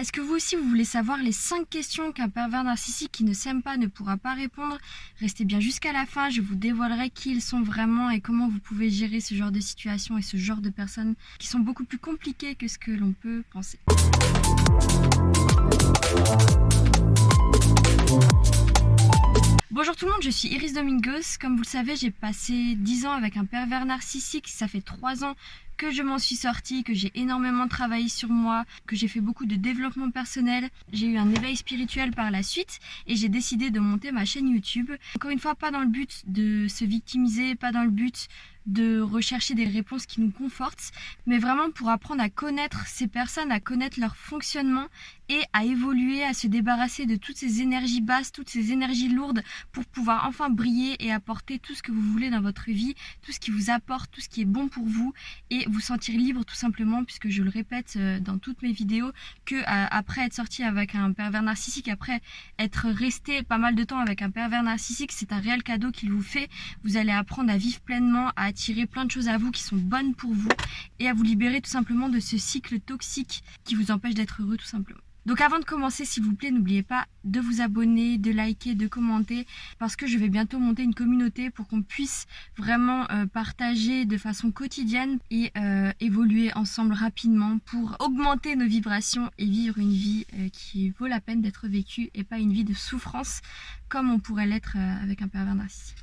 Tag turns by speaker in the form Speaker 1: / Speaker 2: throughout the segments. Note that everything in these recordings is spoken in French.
Speaker 1: Est-ce que vous aussi vous voulez savoir les 5 questions qu'un pervers narcissique qui ne s'aime pas ne pourra pas répondre? Restez bien jusqu'à la fin, je vous dévoilerai qui ils sont vraiment et comment vous pouvez gérer ce genre de situation et ce genre de personnes qui sont beaucoup plus compliquées que ce que l'on peut penser. Bonjour tout le monde, je suis Iris Domingos. Comme vous le savez, j'ai passé 10 ans avec un pervers narcissique. Ça fait 3 ans que je m'en suis sortie, que j'ai énormément travaillé sur moi, que j'ai fait beaucoup de développement personnel. J'ai eu un éveil spirituel par la suite et j'ai décidé de monter ma chaîne YouTube. Encore une fois, pas dans le but de se victimiser, pas dans le but de rechercher des réponses qui nous confortent, mais vraiment pour apprendre à connaître ces personnes, à connaître leur fonctionnement et à évoluer, à se débarrasser de toutes ces énergies basses, toutes ces énergies lourdes pour pouvoir enfin briller et apporter tout ce que vous voulez dans votre vie, tout ce qui vous apporte, tout ce qui est bon pour vous et vous sentir libre tout simplement, puisque je le répète dans toutes mes vidéos que après être sorti avec un pervers narcissique, après être resté pas mal de temps avec un pervers narcissique, c'est un réel cadeau qu'il vous fait. Vous allez apprendre à vivre pleinement, à attirer plein de choses à vous qui sont bonnes pour vous et à vous libérer tout simplement de ce cycle toxique qui vous empêche d'être heureux tout simplement. Donc avant de commencer, s'il vous plaît, n'oubliez pas de vous abonner, de liker, de commenter, parce que je vais bientôt monter une communauté pour qu'on puisse vraiment partager de façon quotidienne et évoluer ensemble rapidement pour augmenter nos vibrations et vivre une vie qui vaut la peine d'être vécue et pas une vie de souffrance comme on pourrait l'être avec un pervers narcissique.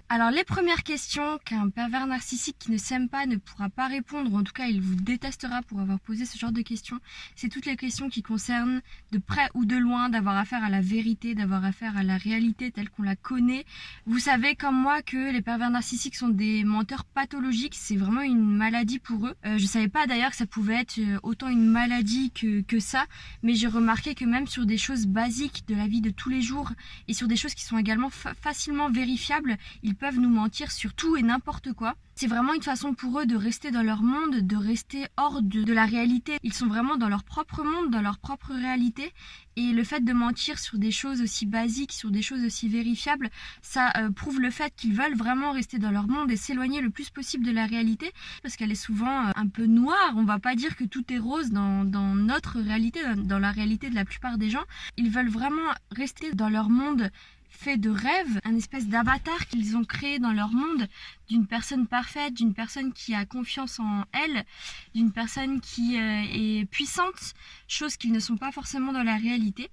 Speaker 1: Alors les premières questions qu'un pervers narcissique qui ne s'aime pas ne pourra pas répondre, ou en tout cas il vous détestera pour avoir posé ce genre de questions, c'est toutes les questions qui concernent de près ou de loin d'avoir affaire à la vérité, d'avoir affaire à la réalité telle qu'on la connaît. Vous savez comme moi que les pervers narcissiques sont des menteurs pathologiques, c'est vraiment une maladie pour eux. Je savais pas d'ailleurs que ça pouvait être autant une maladie que ça, mais j'ai remarqué que même sur des choses basiques de la vie de tous les jours et sur des choses qui sont également facilement vérifiables, ils peuvent nous mentir sur tout et n'importe quoi. C'est vraiment une façon pour eux de rester dans leur monde, de rester hors de la réalité. Ils sont vraiment dans leur propre monde, dans leur propre réalité. Et le fait de mentir sur des choses aussi basiques, sur des choses aussi vérifiables, ça prouve le fait qu'ils veulent vraiment rester dans leur monde et s'éloigner le plus possible de la réalité, parce qu'elle est souvent un peu noire. On va pas dire que tout est rose dans notre réalité, dans la réalité de la plupart des gens. Ils veulent vraiment rester dans leur monde fait de rêves, un espèce d'avatar qu'ils ont créé dans leur monde, d'une personne parfaite, d'une personne qui a confiance en elle, d'une personne qui est puissante, chose qu'ils ne sont pas forcément dans la réalité.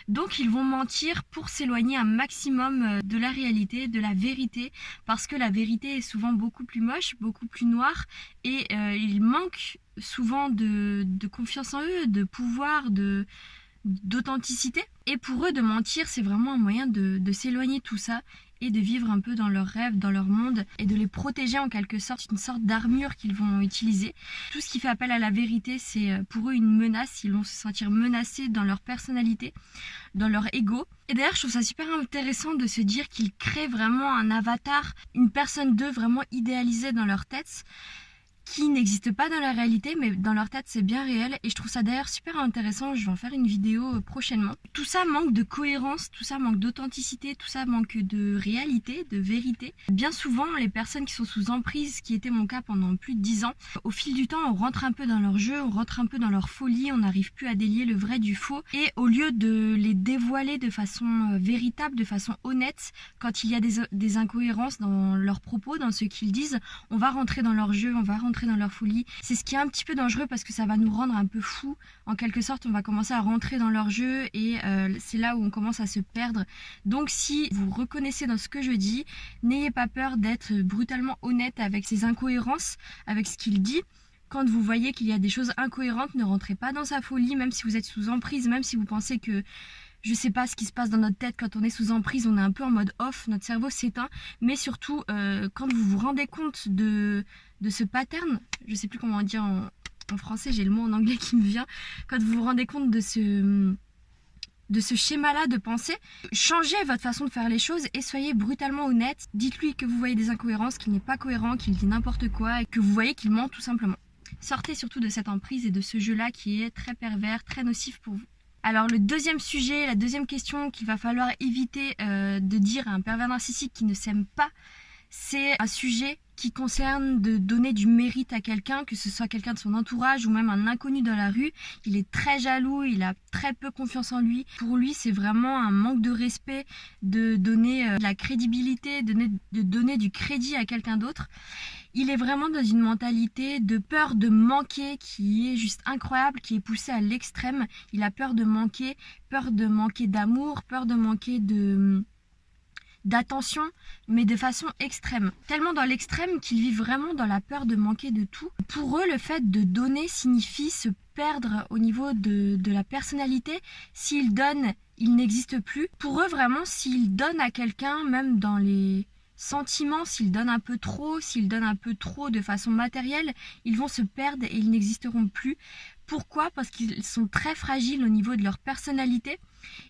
Speaker 1: Donc ils vont mentir pour s'éloigner un maximum de la réalité, de la vérité, parce que la vérité est souvent beaucoup plus moche, beaucoup plus noire, et ils manquent souvent de confiance en eux, de pouvoir, d'authenticité. Et pour eux, de mentir, c'est vraiment un moyen de s'éloigner de tout ça et de vivre un peu dans leurs rêves, dans leur monde, et de les protéger en quelque sorte, une sorte d'armure qu'ils vont utiliser. Tout ce qui fait appel à la vérité, c'est pour eux une menace. Ils vont se sentir menacés dans leur personnalité, dans leur ego. Et d'ailleurs, je trouve ça super intéressant de se dire qu'ils créent vraiment un avatar, une personne d'eux vraiment idéalisée dans leur tête, qui n'existe pas dans la réalité, mais dans leur tête c'est bien réel, et je trouve ça d'ailleurs super intéressant. Je vais en faire une vidéo prochainement. Tout ça manque de cohérence, tout ça manque d'authenticité, tout ça manque de réalité, de vérité. Bien souvent, les personnes qui sont sous emprise, qui était mon cas pendant plus de 10 ans, au fil du temps on rentre un peu dans leur jeu, on rentre un peu dans leur folie, on n'arrive plus à délier le vrai du faux, et au lieu de les dévoiler de façon véritable, de façon honnête, quand il y a des incohérences dans leurs propos, dans ce qu'ils disent, on va rentrer dans leur jeu, on va rentrer dans leur folie. C'est ce qui est un petit peu dangereux, parce que ça va nous rendre un peu fous. En quelque sorte, on va commencer à rentrer dans leur jeu, et c'est là où on commence à se perdre. Donc si vous reconnaissez dans ce que je dis, n'ayez pas peur d'être brutalement honnête avec ces incohérences, avec ce qu'il dit. Quand vous voyez qu'il y a des choses incohérentes, ne rentrez pas dans sa folie, même si vous êtes sous emprise, même si vous pensez que je sais pas ce qui se passe dans notre tête quand on est sous emprise, on est un peu en mode off, notre cerveau s'éteint, mais surtout quand vous vous rendez compte de ce pattern, je sais plus comment dire en français, j'ai le mot en anglais qui me vient, quand vous vous rendez compte de ce schéma-là de pensée, changez votre façon de faire les choses et soyez brutalement honnête. Dites-lui que vous voyez des incohérences, qu'il n'est pas cohérent, qu'il dit n'importe quoi et que vous voyez qu'il ment tout simplement. Sortez surtout de cette emprise et de ce jeu-là qui est très pervers, très nocif pour vous. Alors le deuxième sujet, la deuxième question qu'il va falloir éviter de dire à un pervers narcissique qui ne s'aime pas, c'est un sujet qui concerne de donner du mérite à quelqu'un, que ce soit quelqu'un de son entourage ou même un inconnu dans la rue. Il est très jaloux, il a très peu confiance en lui. Pour lui, c'est vraiment un manque de respect de donner de la crédibilité, de donner du crédit à quelqu'un d'autre. Il est vraiment dans une mentalité de peur de manquer qui est juste incroyable, qui est poussée à l'extrême. Il a peur de manquer d'amour, peur de manquer d'attention, mais de façon extrême. Tellement dans l'extrême qu'ils vivent vraiment dans la peur de manquer de tout. Pour eux, le fait de donner signifie se perdre au niveau de la personnalité. S'ils donnent, ils n'existent plus. Pour eux, vraiment, s'ils donnent à quelqu'un, même dans les sentiments, s'ils donnent un peu trop de façon matérielle, ils vont se perdre et ils n'existeront plus. Pourquoi ? Parce qu'ils sont très fragiles au niveau de leur personnalité.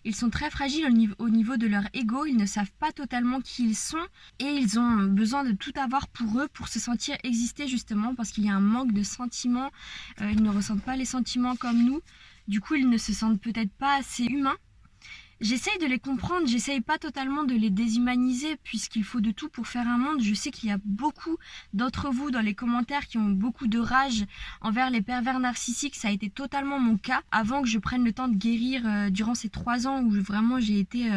Speaker 1: Ils sont très fragiles au niveau de leur ego, ils ne savent pas totalement qui ils sont et ils ont besoin de tout avoir pour eux pour se sentir exister justement parce qu'il y a un manque de sentiments, ils ne ressentent pas les sentiments comme nous, du coup ils ne se sentent peut-être pas assez humains. J'essaye de les comprendre, j'essaye pas totalement de les déshumaniser puisqu'il faut de tout pour faire un monde. Je sais qu'il y a beaucoup d'entre vous dans les commentaires qui ont beaucoup de rage envers les pervers narcissiques. Ça a été totalement mon cas avant que je prenne le temps de guérir durant ces 3 ans où vraiment j'ai été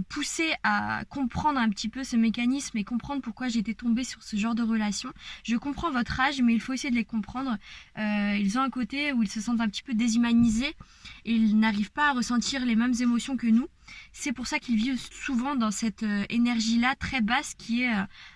Speaker 1: poussée à comprendre un petit peu ce mécanisme et comprendre pourquoi j'étais tombée sur ce genre de relation. Je comprends votre rage, mais il faut essayer de les comprendre. Ils ont un côté où ils se sentent un petit peu déshumanisés et ils n'arrivent pas à ressentir les mêmes émotions que nous. C'est pour ça qu'ils vivent souvent dans cette énergie-là très basse qui est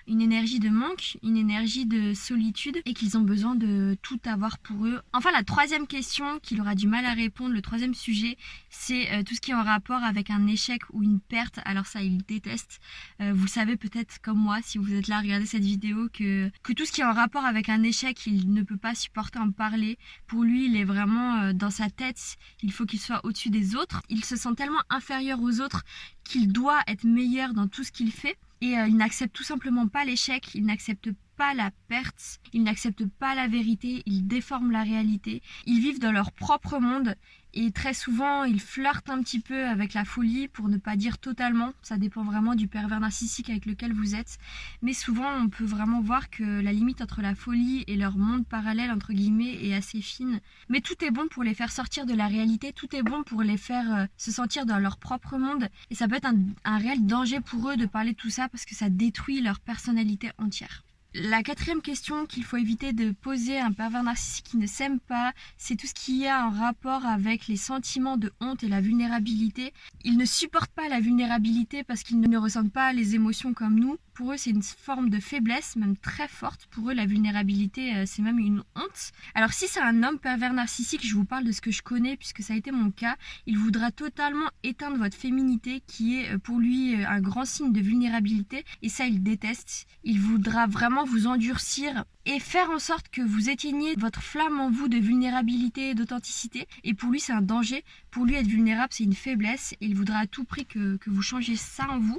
Speaker 1: une énergie de manque, une énergie de solitude et qu'ils ont besoin de tout avoir pour eux. Enfin, la 3e question qu'il aura du mal à répondre, le 3e sujet, c'est tout ce qui est en rapport avec un échec ou une perte. Alors ça, il déteste. Vous le savez peut-être comme moi, si vous êtes là à regarder cette vidéo, que tout ce qui est en rapport avec un échec, il ne peut pas supporter en parler. Pour lui, il est vraiment dans sa tête, il faut qu'il soit au-dessus des autres. Il se sent tellement inférieur aux autres qu'il doit être meilleur dans tout ce qu'il fait et il n'accepte tout simplement pas l'échec, il n'accepte pas la perte, ils n'acceptent pas la vérité, ils déforment la réalité, ils vivent dans leur propre monde et très souvent ils flirtent un petit peu avec la folie pour ne pas dire totalement, ça dépend vraiment du pervers narcissique avec lequel vous êtes, mais souvent on peut vraiment voir que la limite entre la folie et leur monde parallèle entre guillemets est assez fine, mais tout est bon pour les faire sortir de la réalité, tout est bon pour les faire se sentir dans leur propre monde et ça peut être un réel danger pour eux de parler de tout ça parce que ça détruit leur personnalité entière. La 4e question qu'il faut éviter de poser à un pervers narcissique qui ne s'aime pas, c'est tout ce qui a un rapport avec les sentiments de honte et la vulnérabilité. Ils ne supportent pas la vulnérabilité parce qu'ils ne ressentent pas les émotions comme nous. Pour eux, c'est une forme de faiblesse, même très forte. Pour eux, la vulnérabilité, c'est même une honte. Alors si c'est un homme pervers narcissique, je vous parle de ce que je connais puisque ça a été mon cas, il voudra totalement éteindre votre féminité qui est pour lui un grand signe de vulnérabilité et ça, il déteste. Il voudra vraiment vous endurcir et faire en sorte que vous éteigniez votre flamme en vous de vulnérabilité et d'authenticité. Et pour lui, c'est un danger. Pour lui, être vulnérable, c'est une faiblesse. Et il voudra à tout prix que vous changiez ça en vous.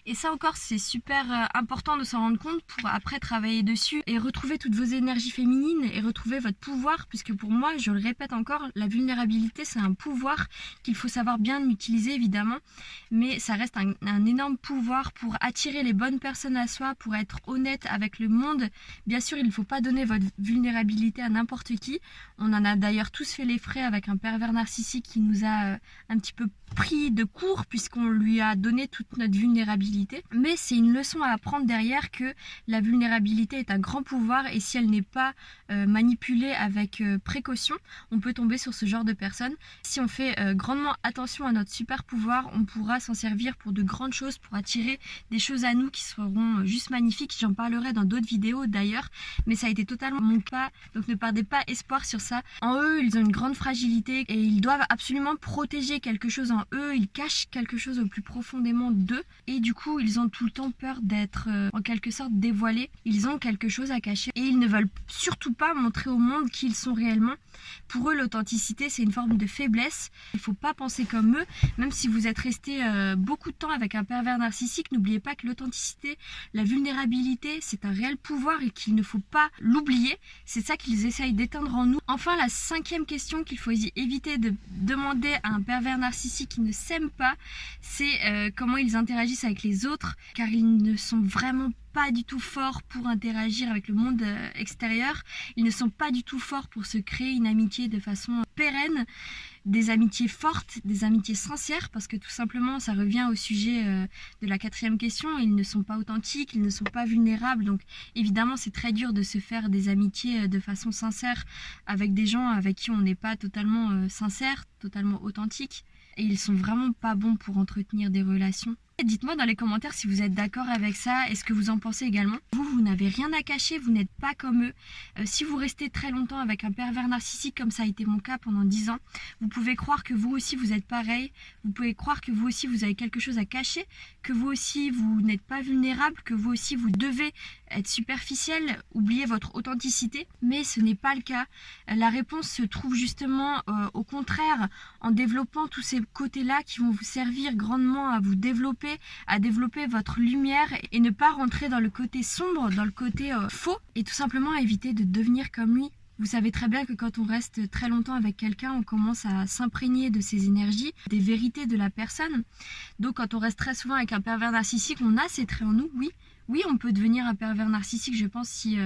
Speaker 1: Et ça encore, c'est super important de s'en rendre compte pour après travailler dessus et retrouver toutes vos énergies féminines et retrouver votre pouvoir. Puisque pour moi, je le répète encore, la vulnérabilité, c'est un pouvoir qu'il faut savoir bien utiliser évidemment. Mais ça reste un énorme pouvoir pour attirer les bonnes personnes à soi, pour être honnête avec le monde. Bien sûr, il ne faut pas donner votre vulnérabilité à n'importe qui. On en a d'ailleurs tous fait les frais avec un pervers narcissique qui nous a un petit peu pris de court puisqu'on lui a donné toute notre vulnérabilité. Mais c'est une leçon à apprendre derrière que la vulnérabilité est un grand pouvoir et si elle n'est pas manipulée avec précaution, on peut tomber sur ce genre de personnes. Si on fait grandement attention à notre super pouvoir, on pourra s'en servir pour de grandes choses, pour attirer des choses à nous qui seront juste magnifiques. J'en parlerai dans d'autres vidéos d'ailleurs, mais ça a été totalement mon cas, donc ne perdez pas espoir sur ça. En eux, ils ont une grande fragilité et ils doivent absolument protéger quelque chose en eux, ils cachent quelque chose au plus profondément d'eux et du coup ils ont tout le temps peur d'être en quelque sorte dévoilés. Ils ont quelque chose à cacher et ils ne veulent surtout pas montrer au monde qui ils sont réellement. Pour eux, l'authenticité c'est une forme de faiblesse, il ne faut pas penser comme eux. Même si vous êtes resté beaucoup de temps avec un pervers narcissique, n'oubliez pas que l'authenticité, la vulnérabilité, c'est un réel pouvoir et qu'il ne faut pas l'oublier. C'est ça qu'ils essayent d'éteindre en nous. Enfin, la 5e question qu'il faut éviter de demander à un pervers narcissique qui ne s'aime pas, c'est comment ils interagissent avec les autres, car ils ne sont vraiment pas du tout forts pour interagir avec le monde extérieur. Ils ne sont pas du tout forts pour se créer une amitié de façon pérenne, des amitiés fortes, des amitiés sincères, parce que tout simplement ça revient au sujet de la 4e question, ils ne sont pas authentiques, ils ne sont pas vulnérables, donc évidemment c'est très dur de se faire des amitiés de façon sincère avec des gens avec qui on n'est pas totalement sincère, totalement authentique, et ils sont vraiment pas bons pour entretenir des relations. Dites-moi dans les commentaires si vous êtes d'accord avec ça et ce que vous en pensez également. Vous n'avez rien à cacher, vous n'êtes pas comme eux. Si vous restez très longtemps avec un pervers narcissique comme ça a été mon cas pendant 10 ans, vous pouvez croire que vous aussi vous êtes pareil, vous pouvez croire que vous aussi vous avez quelque chose à cacher, que vous aussi vous n'êtes pas vulnérable, que vous aussi vous devez être superficiel, oublier votre authenticité, mais ce n'est pas le cas. La réponse se trouve justement au contraire en développant tous ces côtés-là qui vont vous servir grandement à vous développer, à développer votre lumière et ne pas rentrer dans le côté sombre, dans le côté faux, et tout simplement à éviter de devenir comme lui. Vous savez très bien que quand on reste très longtemps avec quelqu'un, on commence à s'imprégner de ses énergies, des vérités de la personne. Donc quand on reste très souvent avec un pervers narcissique, on a ces traits en nous, oui. Oui, on peut devenir un pervers narcissique, je pense, si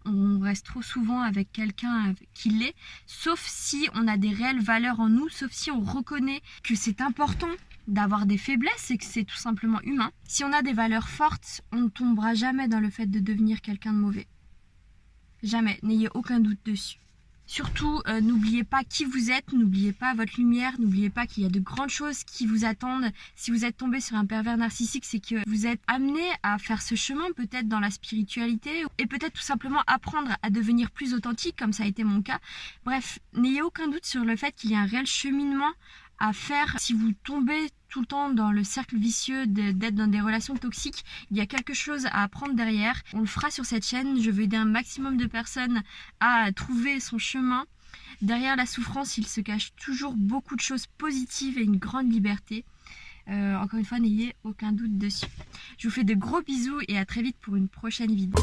Speaker 1: on reste trop souvent avec quelqu'un qui l'est, sauf si on a des réelles valeurs en nous, sauf si on reconnaît que c'est important d'avoir des faiblesses et que c'est tout simplement humain. Si on a des valeurs fortes, on ne tombera jamais dans le fait de devenir quelqu'un de mauvais. Jamais, n'ayez aucun doute dessus. Surtout, n'oubliez pas qui vous êtes, n'oubliez pas votre lumière, n'oubliez pas qu'il y a de grandes choses qui vous attendent. Si vous êtes tombé sur un pervers narcissique, c'est que vous êtes amené à faire ce chemin, peut-être dans la spiritualité, et peut-être tout simplement apprendre à devenir plus authentique, comme ça a été mon cas. Bref, n'ayez aucun doute sur le fait qu'il y a un réel cheminement à faire. Si vous tombez tout le temps dans le cercle vicieux d'être dans des relations toxiques, il y a quelque chose à apprendre derrière. On le fera sur cette chaîne, je veux aider un maximum de personnes à trouver son chemin. Derrière la souffrance, il se cache toujours beaucoup de choses positives et une grande liberté. Encore une fois, n'ayez aucun doute dessus. Je vous fais de gros bisous et à très vite pour une prochaine vidéo.